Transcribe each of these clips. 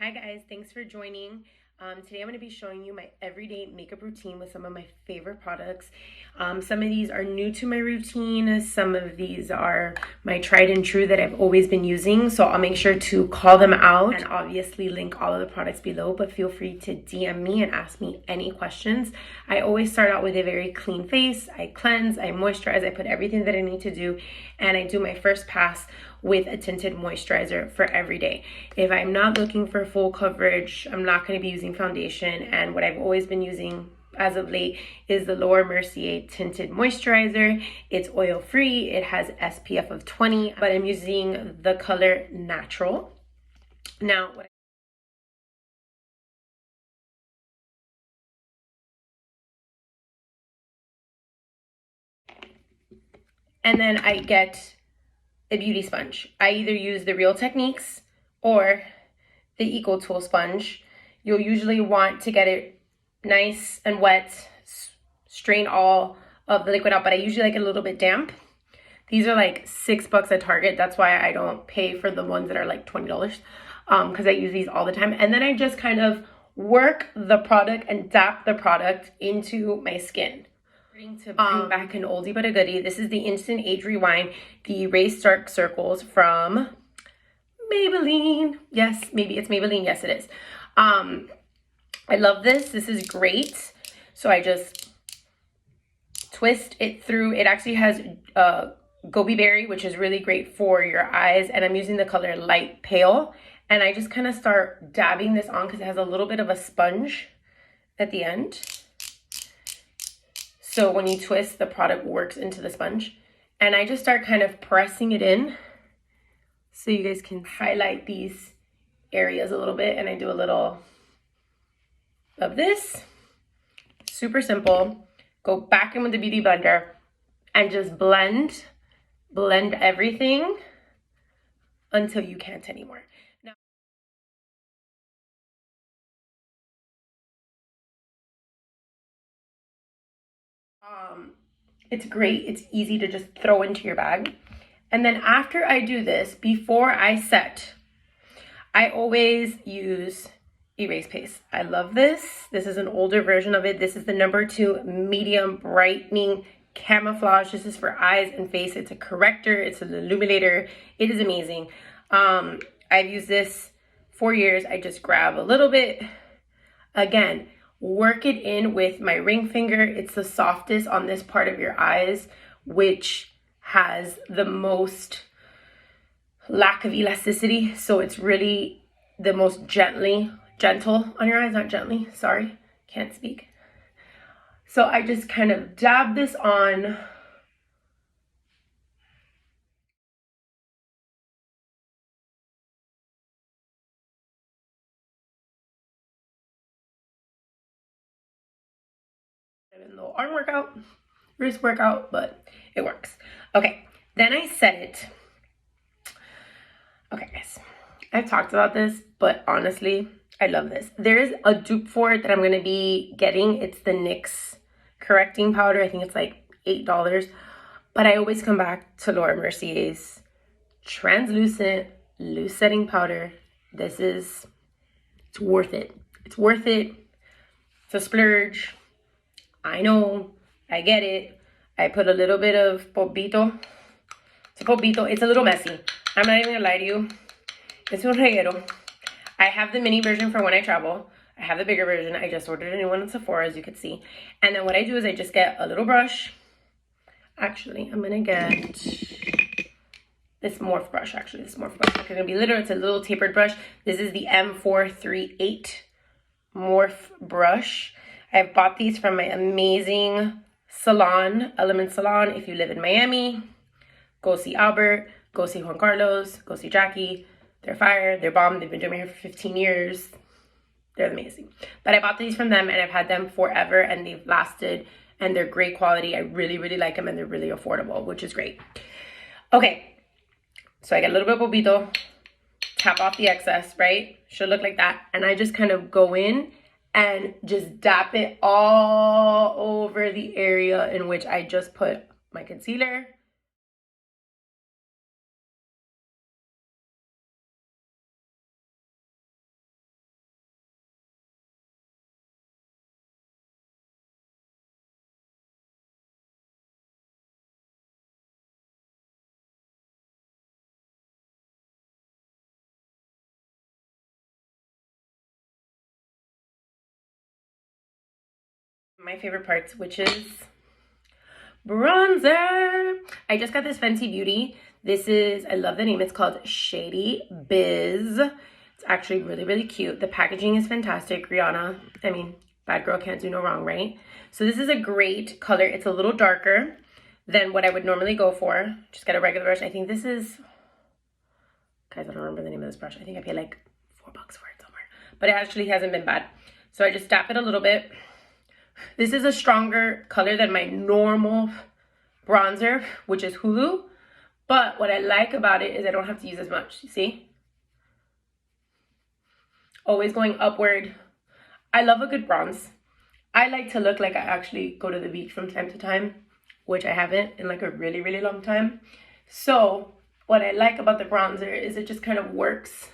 Hi guys, thanks for joining. Today I'm going to be showing you my everyday makeup routine with some of my favorite products. Some of these are new to my routine. Some of these are my tried and true that I've always been using. So I'll make sure to call them out and obviously link all of the products below, but feel free to DM me and ask me any questions. I always start out with a very clean face. I cleanse, I moisturize, I put everything that I need to do, and I do my first pass with a tinted moisturizer for every day. If I'm not looking for full coverage, I'm not going to be using foundation, and what I've always been using as of late is the Mercier tinted moisturizer. It's oil free, it has SPF of 20, but I'm using the color Natural. Now and then I get a beauty sponge. I either use the Real Techniques or the Eco Tool sponge. You'll usually want to get it nice and wet, strain all of the liquid out, but I usually like it a little bit damp. These are like $6 at Target. That's why I don't pay for the ones that are like $20, because I use these all the time. And then I just kind of work the product and dap the product into my skin. To bring back an oldie but a goodie, this is the Instant Age Rewind, the Erase Dark Circles from Maybelline. Yes, maybe it's Maybelline. Yes, it is. I love this. This is great. So I just twist it through. It actually has gobi berry, which is really great for your eyes, and I'm using the color Light Pale, and I just kind of start dabbing this on because it has a little bit of a sponge at the end. So when you twist, the product works into the sponge, and I just start kind of pressing it in so you guys can highlight these areas a little bit, and I do a little of this. Super simple. Go back in with the beauty blender and just blend everything until you can't anymore. Now, it's great. It's easy to just throw into your bag. And then after I do this, before I set, I always use Erase Paste. I love this. This is an older version of it. This is the #2 Medium Brightening Camouflage. This is for eyes and face. It's a corrector. It's an illuminator. It is amazing. I've used this for years. I just grab a little bit. Again, work it in with my ring finger. It's the softest on this part of your eyes, which has the most lack of elasticity. So it's really the most gentle on your eyes, not gently, sorry, can't speak. So I just kind of dab this on. A little arm workout, wrist workout, but it works. Okay, then I set it. Okay, guys, I've talked about this, but honestly, I love this. There is a dupe for it that I'm going to be getting. It's the NYX correcting powder. I think it's like $8. But I always come back to Mercier's translucent loose setting powder. It's worth it. It's worth it. It's a splurge. I know. I get it. I put a little bit of polvito. It's a polvito. It's a little messy. I'm not even gonna lie to you. It's un reguero. I have the mini version for when I travel. I have the bigger version. I just ordered a new one in Sephora, as you can see. And then what I do is I just get a little brush. Actually, I'm gonna get this Morph brush. Actually, this Morph brush. It's gonna be literal. It's a little tapered brush. This is the M438 Morph brush. I've bought these from my amazing salon, Element Salon. If you live in Miami, go see Albert, go see Juan Carlos, go see Jackie. They're fire, they're bomb. They've been doing my hair for 15 years. They're amazing. But I bought these from them, and I've had them forever, and they've lasted, and they're great quality. I really, really like them, and they're really affordable, which is great. Okay, so I get a little bit of polvito, tap off the excess, right? Should look like that. And I just kind of go in and just dap it all over the area in which I just put my concealer. My favorite parts, which is bronzer. I just got this Fenty Beauty. This is, I love the name, it's called Shady Biz. It's actually really, really cute. The packaging is fantastic. Rihanna, I mean, bad girl can't do no wrong, right? So this is a great color. It's a little darker than what I would normally go for. Just get a regular brush. I think this is, guys, I don't remember the name of this brush. I think I paid like $4 for it somewhere, but it actually hasn't been bad. So I just tap it a little bit. This is a stronger color than my normal bronzer, which is Hulu. But what I like about it is I don't have to use as much, you see? Always going upward. I love a good bronze. I like to look like I actually go to the beach from time to time, which I haven't in like a really, really long time. So what I like about the bronzer is it just kind of works,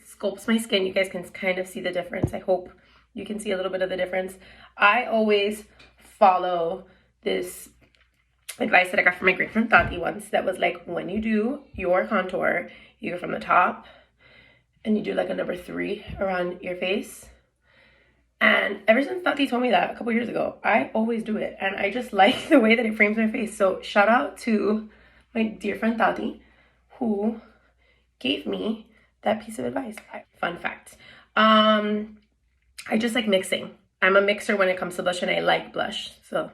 sculpts my skin. You guys can kind of see the difference. I hope you can see a little bit of the difference. I always follow this advice that I got from my great friend Tati once that was like, when you do your contour, you go from the top and you do like a number 3 around your face. And ever since Tati told me that a couple years ago, I always do it. And I just like the way that it frames my face. So shout out to my dear friend Tati, who gave me that piece of advice. Fun fact. I just like mixing. I'm a mixer when it comes to blush, and I like blush. So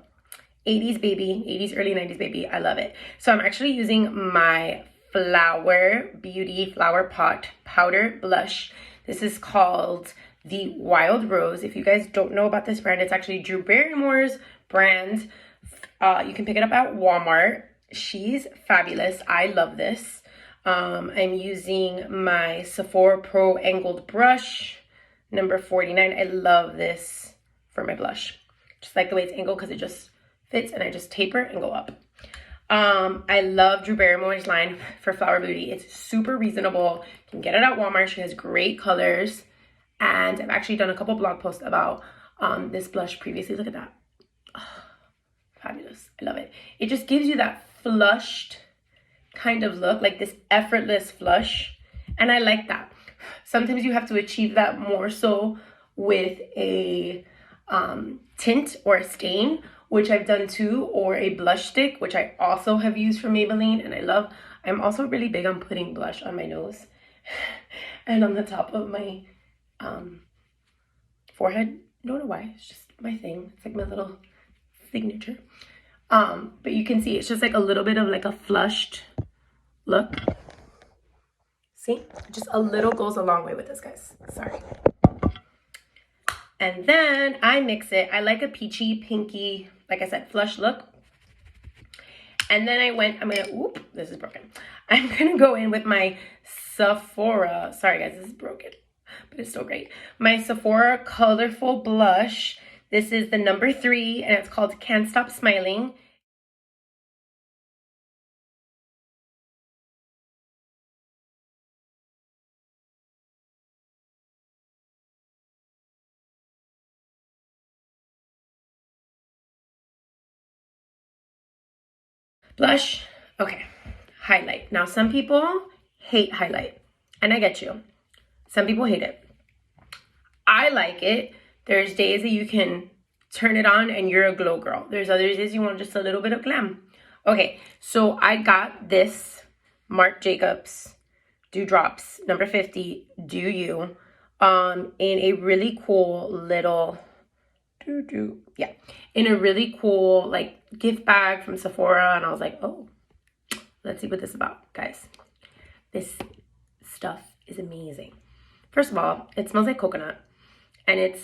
80s baby, 80s, early 90s baby, I love it. So I'm actually using my Flower Beauty Flower Pot Powder Blush. This is called the Wild Rose. If you guys don't know about this brand, it's actually Drew Barrymore's brand. You can pick it up at Walmart. She's fabulous. I love this. I'm using my Sephora Pro Angled Brush, number 49. I love this for my blush. Just like the way it's angled because it just fits, and I just taper and go up. I love Drew Barrymore's line for Flower Beauty. It's super reasonable. You can get it at Walmart. She has great colors. And I've actually done a couple blog posts about this blush previously. Look at that. Oh, fabulous. I love it. It just gives you that flushed kind of look, like this effortless flush. And I like that. Sometimes you have to achieve that more so with a tint or a stain, which I've done too, or a blush stick, which I also have used from Maybelline and I love. I'm also really big on putting blush on my nose and on the top of my forehead. Don't know why, it's just my thing. It's like my little signature. But you can see it's just like a little bit of like a flushed look. See, just a little goes a long way with this, guys. Sorry. And then I mix it. I like a peachy, pinky, like I said, flush look. And then this is broken. I'm gonna go in with my Sephora. Sorry guys, this is broken, but it's still great. My Sephora Colorful Blush. This is the number 3, and it's called Can't Stop Smiling. Blush, okay. Highlight. Now, some people hate highlight, and I get you. Some people hate it. I like it. There's days that you can turn it on and you're a glow girl. There's other days you want just a little bit of glam. Okay, so I got this Marc Jacobs Dewdrops, number 50, Do You, in a really cool little, in a really cool like gift bag from Sephora, and I was like, oh, let's see what this is about, guys. This stuff is amazing. First of all, it smells like coconut, and it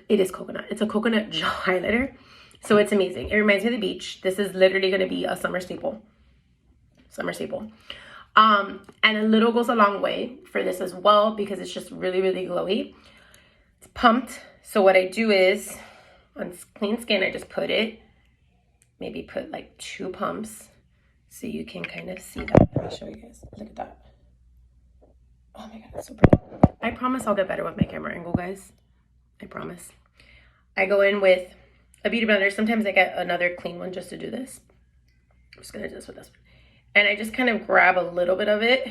is coconut. It's a coconut gel highlighter, so it's amazing. It reminds me of the beach. This is literally going to be a summer staple. And a little goes a long way for this as well, because it's just really, really glowy. It's pumped. So what I do is, on clean skin, I just put it, maybe put like 2 pumps so you can kind of see that. Let me show you guys. Look at that. Oh my God, that's so pretty. I promise I'll get better with my camera angle, guys. I promise. I go in with a beauty blender. Sometimes I get another clean one just to do this. I'm just gonna do this with this one. And I just kind of grab a little bit of it.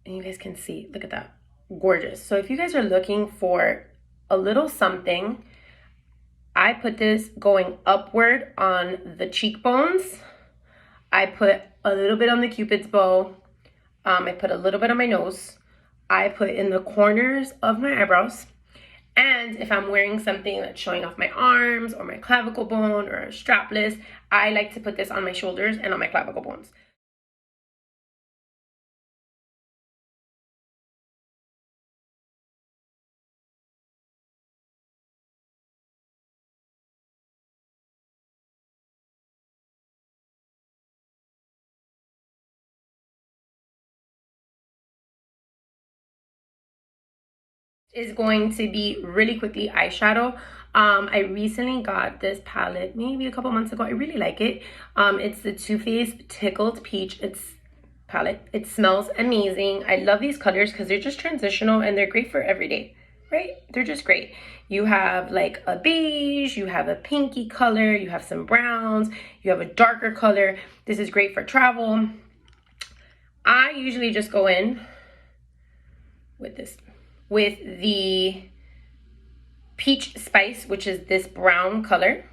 And you guys can see, look at that. Gorgeous. So if you guys are looking for a little something. I put this going upward on the cheekbones. I put a little bit on the Cupid's bow. I put a little bit on my nose. I put in the corners of my eyebrows. And if I'm wearing something that's showing off my arms or my clavicle bone or strapless, I like to put this on my shoulders and on my clavicle bones. Is going to be really quickly eyeshadow. I recently got this palette maybe a couple months ago. I really like it. It's the Too Faced Tickled Peach. Palette. It smells amazing. I love these colors because they're just transitional and they're great for every day, right? They're just great. You have like a beige, you have a pinky color, you have some browns, you have a darker color. This is great for travel. I usually just go in with this, with the Peach Spice, which is this brown color.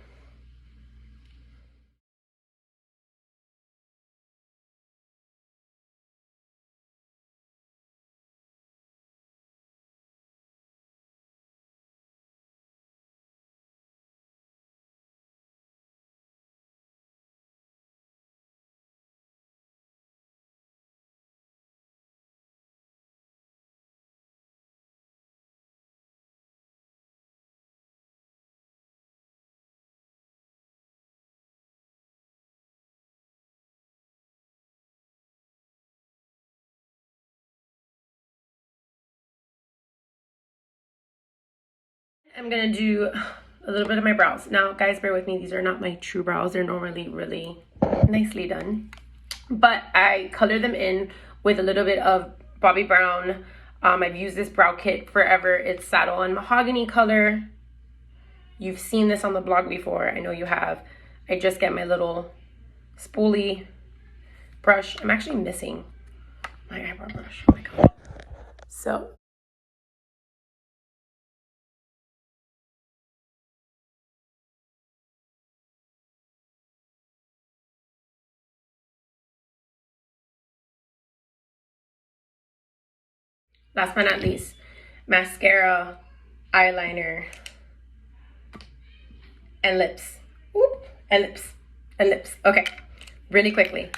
I'm gonna do a little bit of my brows. Now, guys, bear with me. These are not my true brows. They're normally really nicely done. But I color them in with a little bit of Bobbi Brown. I've used this brow kit forever. It's Saddle and Mahogany color. You've seen this on the blog before. I know you have. I just get my little spoolie brush. I'm actually missing my eyebrow brush. Oh my god. So last but not least, mascara, eyeliner, and lips. Oop, and lips, and lips. Okay, really quickly.